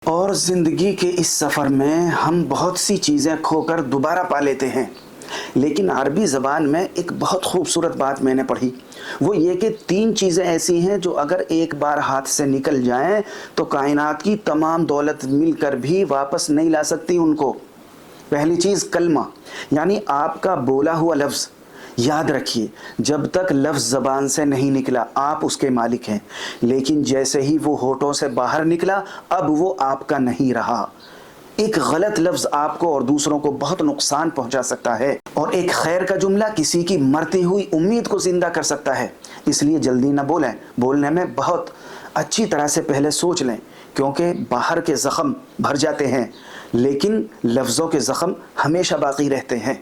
اور زندگی کے اس سفر میں ہم بہت سی چیزیں کھو کر دوبارہ پا لیتے ہیں، لیکن عربی زبان میں ایک بہت خوبصورت بات میں نے پڑھی، وہ یہ کہ 3 چیزیں ایسی ہیں جو اگر ایک بار ہاتھ سے نکل جائیں تو کائنات کی تمام دولت مل کر بھی واپس نہیں لا سکتی ان کو۔ پہلی چیز کلمہ، یعنی آپ کا بولا ہوا لفظ۔ یاد رکھیے، جب تک لفظ زبان سے نہیں نکلا آپ اس کے مالک ہیں، لیکن جیسے ہی وہ ہونٹوں سے باہر نکلا اب وہ آپ کا نہیں رہا۔ ایک غلط لفظ آپ کو اور دوسروں کو بہت نقصان پہنچا سکتا ہے، اور ایک خیر کا جملہ کسی کی مرتی ہوئی امید کو زندہ کر سکتا ہے۔ اس لیے جلدی نہ بولیں، بولنے میں بہت اچھی طرح سے پہلے سوچ لیں، کیونکہ باہر کے زخم بھر جاتے ہیں لیکن لفظوں کے زخم ہمیشہ باقی رہتے ہیں۔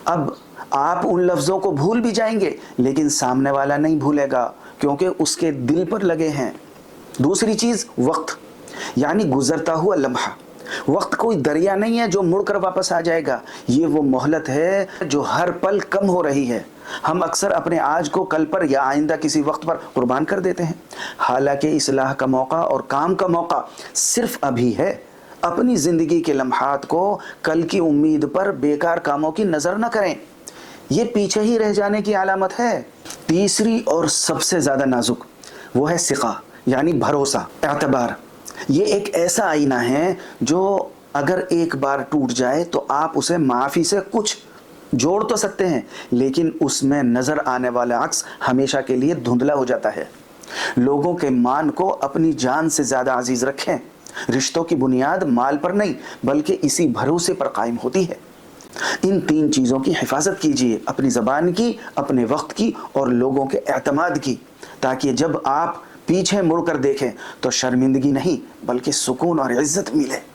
اب آپ ان لفظوں کو بھول بھی جائیں گے لیکن سامنے والا نہیں بھولے گا، کیونکہ اس کے دل پر لگے ہیں۔ دوسری چیز وقت، یعنی گزرتا ہوا لمحہ۔ وقت کوئی دریا نہیں ہے جو مڑ کر واپس آ جائے گا، یہ وہ مہلت ہے جو ہر پل کم ہو رہی ہے۔ ہم اکثر اپنے آج کو کل پر یا آئندہ کسی وقت پر قربان کر دیتے ہیں، حالانکہ اصلاح کا موقع اور کام کا موقع صرف ابھی ہے۔ اپنی زندگی کے لمحات کو کل کی امید پر بیکار کاموں کی نظر نہ کریں، یہ پیچھے ہی رہ جانے کی علامت ہے۔ تیسری اور سب سے زیادہ نازک وہ ہے ثقہ، یعنی بھروسہ، اعتبار۔ یہ ایک ایسا آئینہ ہے جو اگر ایک بار ٹوٹ جائے تو آپ اسے معافی سے کچھ جوڑ تو سکتے ہیں، لیکن اس میں نظر آنے والا عکس ہمیشہ کے لیے دھندلا ہو جاتا ہے۔ لوگوں کے مان کو اپنی جان سے زیادہ عزیز رکھیں۔ رشتوں کی بنیاد مال پر نہیں بلکہ اسی بھروسے پر قائم ہوتی ہے۔ ان 3 چیزوں کی حفاظت کیجیے، اپنی زبان کی، اپنے وقت کی اور لوگوں کے اعتماد کی، تاکہ جب آپ پیچھے مڑ کر دیکھیں تو شرمندگی نہیں بلکہ سکون اور عزت ملے۔